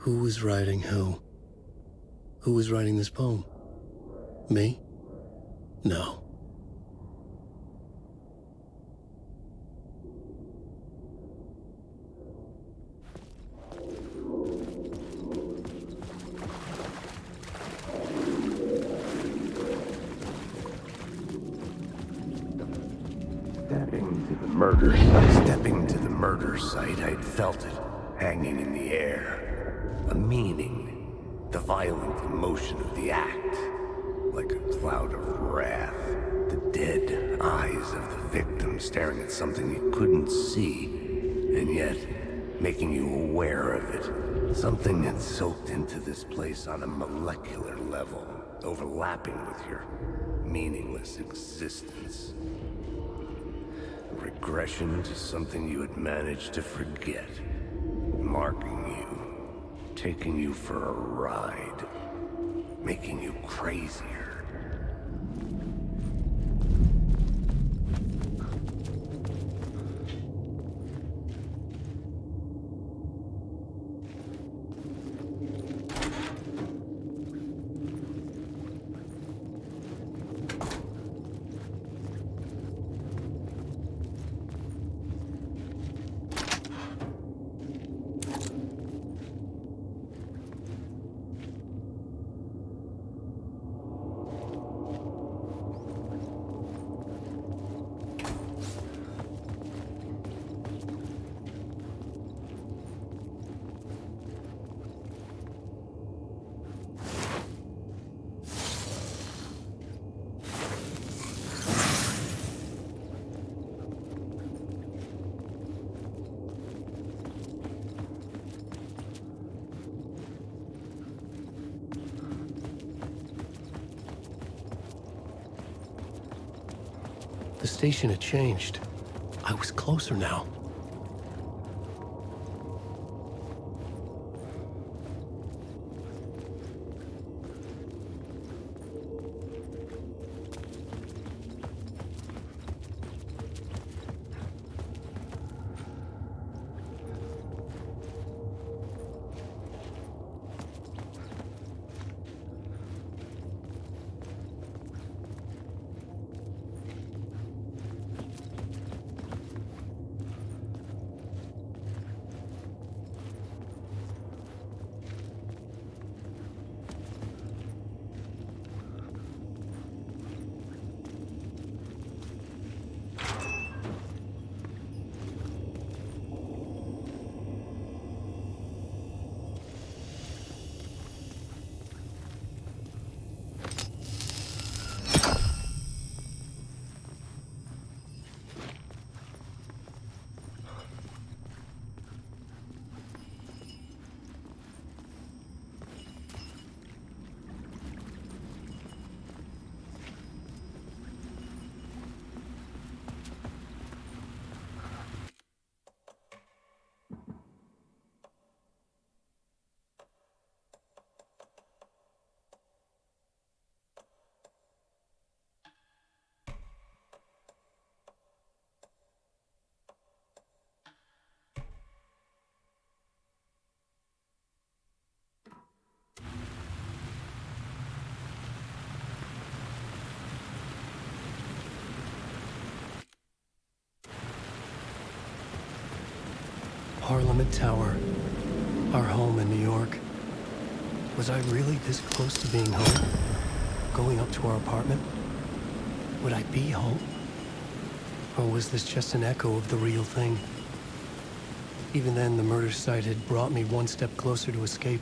Who was writing who? Who was writing this poem? Me? No. Stepping to the murder site, I'd felt it, hanging in the air. A meaning, the violent emotion of the act, like a cloud of wrath. The dead eyes of the victim staring at something you couldn't see, and yet making you aware of it. Something had soaked into this place on a molecular level, overlapping with your meaningless existence. Regression to something you had managed to forget. Marking you. Taking you for a ride. Making you crazier. The station had changed. I was closer now. Parliament Tower, our home in New York. Was I really this close to being home? Going up to our apartment? Would I be home? Or was this just an echo of the real thing? Even then, the murder site had brought me one step closer to escape.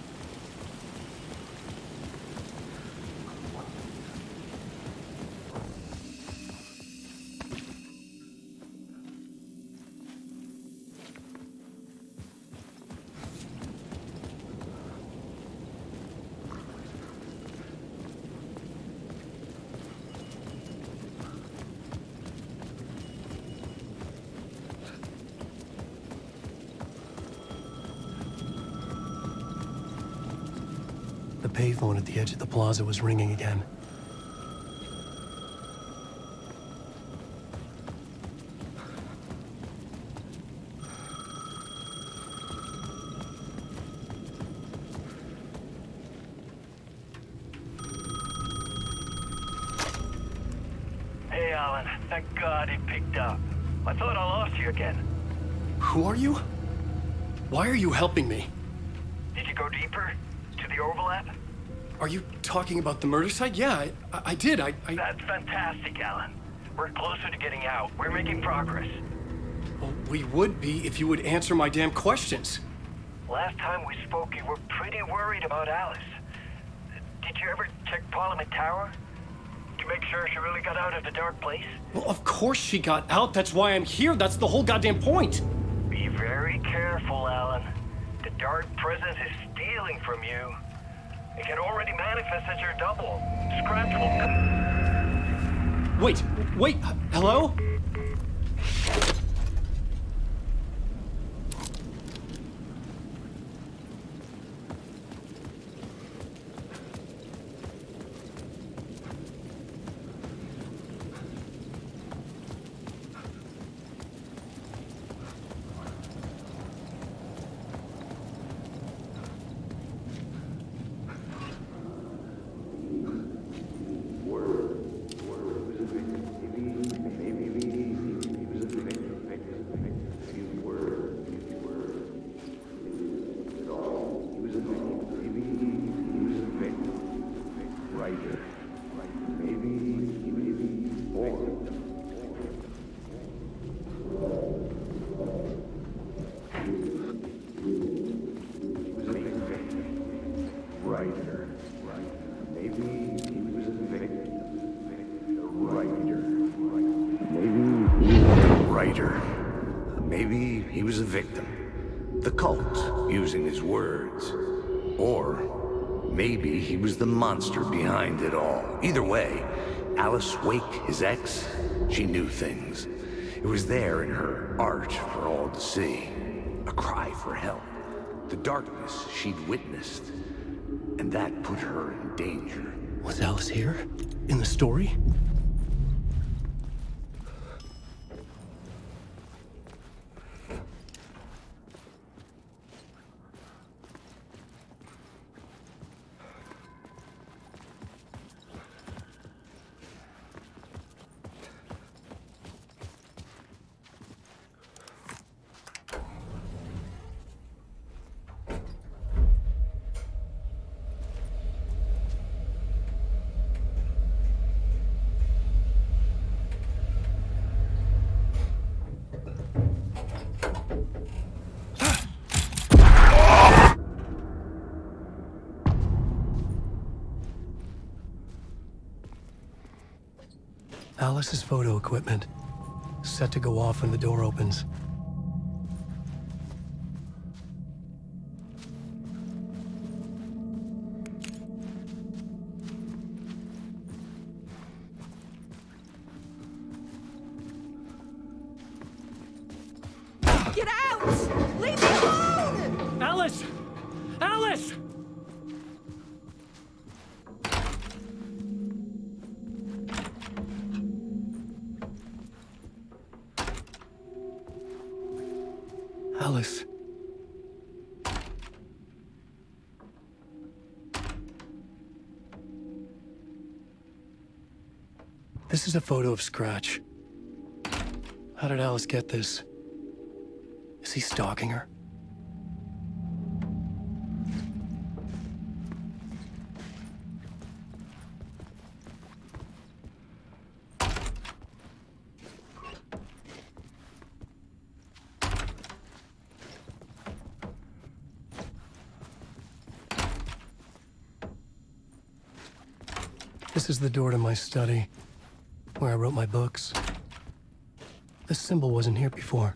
The payphone at the edge of the plaza was ringing again. Thank God it picked up. I thought I lost you again. Who are you? Why are you helping me? Did you go deeper? To the overlap? Are you talking about the murder site? Yeah, I did. That's fantastic, Alan. We're closer to getting out. We're making progress. Well, we would be if you would answer my damn questions. Last time we spoke, you were pretty worried about Alice. Did you ever check Parliament Tower? To make sure she really got out of the dark place? Well, of course she got out. That's why I'm here. That's the whole goddamn point. Be very careful, Alan. The dark presence is stealing from you. It can already manifest as your double. Scratch will come. Wait, hello? Maybe he was a victim. The cult, using his words. Or maybe he was the monster behind it all. Either way, Alice Wake, his ex, she knew things. It was there in her art for all to see. A cry for help. The darkness she'd witnessed. And that put her in danger. Was Alice here? In the story? Alice's photo equipment, set to go off when the door opens. Get out! Leave me alone! Alice! Alice! Alice. This is a photo of Scratch. How did Alice get this? Is he stalking her? This is the door to my study, where I wrote my books. This symbol wasn't here before.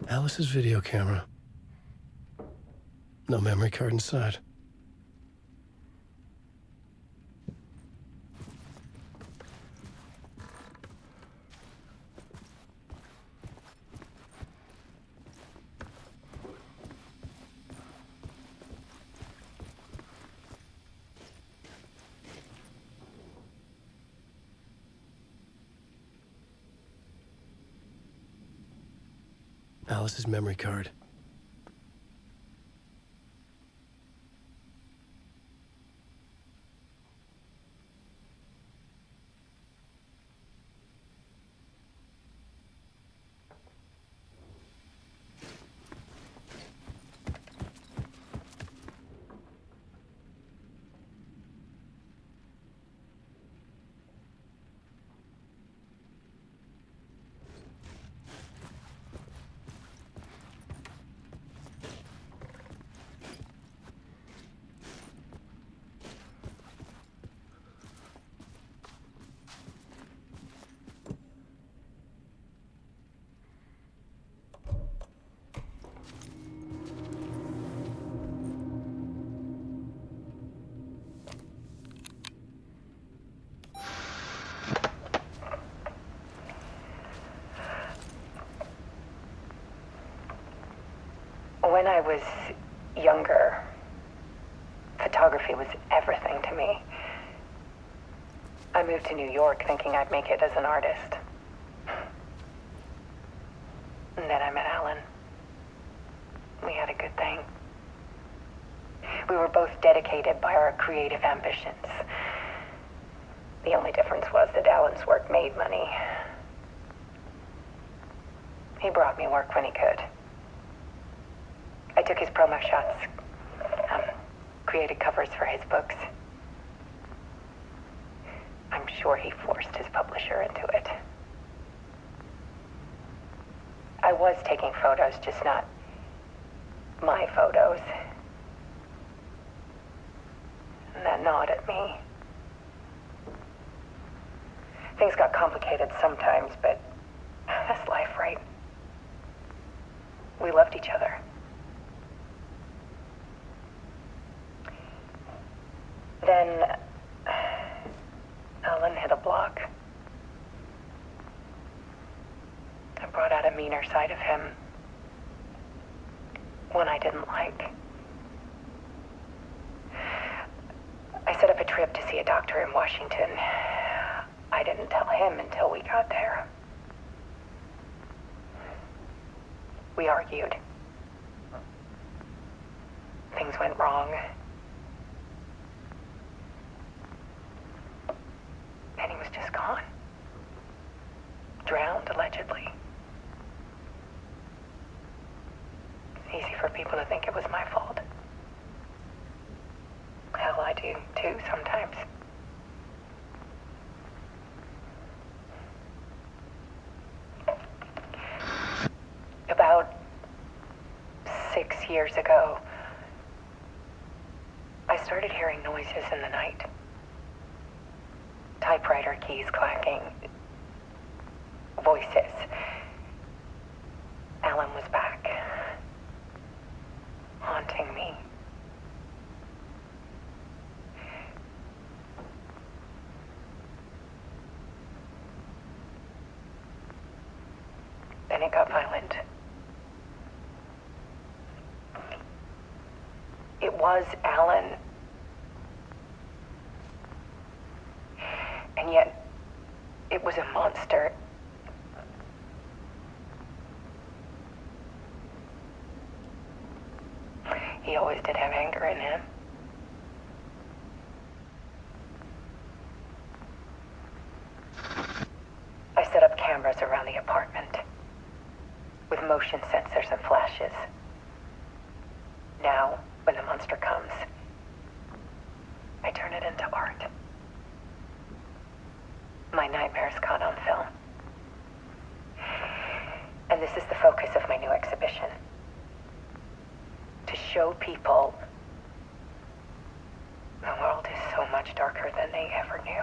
Alice's video camera. No memory card inside. Alice's memory card. When I was younger, photography was everything to me. I moved to New York thinking I'd make it as an artist. And then I met Alan. We had a good thing. We were both dedicated by our creative ambitions. The only difference was that Alan's work made money. He brought me work when he could. I took his promo shots, created covers for his books. I'm sure he forced his publisher into it. I was taking photos, just not my photos. And that gnawed at me. Things got complicated sometimes, but that's life, right? We loved each other. Then Alan hit a block. I brought out a meaner side of him. One I didn't like. I set up a trip to see a doctor in Washington. I didn't tell him until we got there. We argued. Things went wrong. And he was just gone. Drowned, allegedly. It's easy for people to think it was my fault. Hell, I do, too, sometimes. About 6 years ago, I started hearing noises in the night. Typewriter keys clacking. Voices. Alan was back. Haunting me. Then it got violent. It was Alan. And yet, it was a monster. He always did have anger in him. I set up cameras around the apartment with motion sensors and flashes. Now, when the monster comes, I turn it into art. My nightmares caught on film. And this is the focus of my new exhibition. To show people the world is so much darker than they ever knew.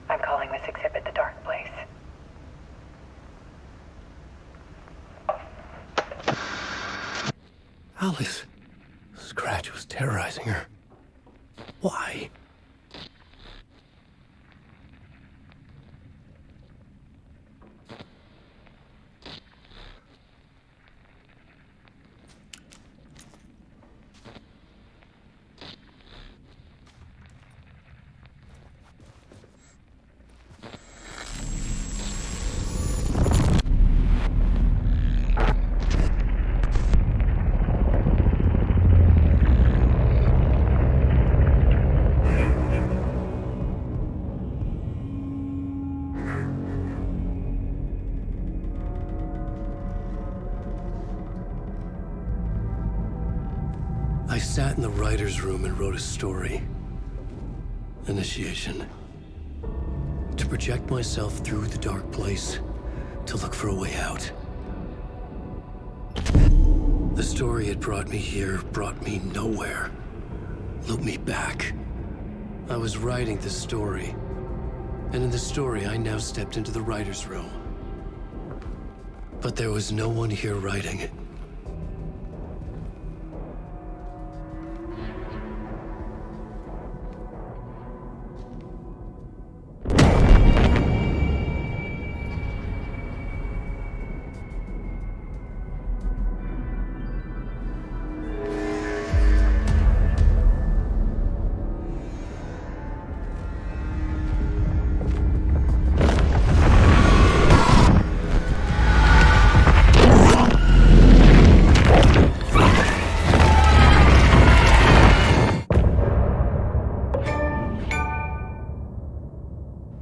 I'm calling this exhibit The Dark Place. Alice. Scratch was terrorizing her. Why? I sat in the writer's room and wrote a story. Initiation. To project myself through the dark place, to look for a way out. The story had brought me here, brought me nowhere. Looped me back. I was writing the story. And in the story, I now stepped into the writer's room. But there was no one here writing it.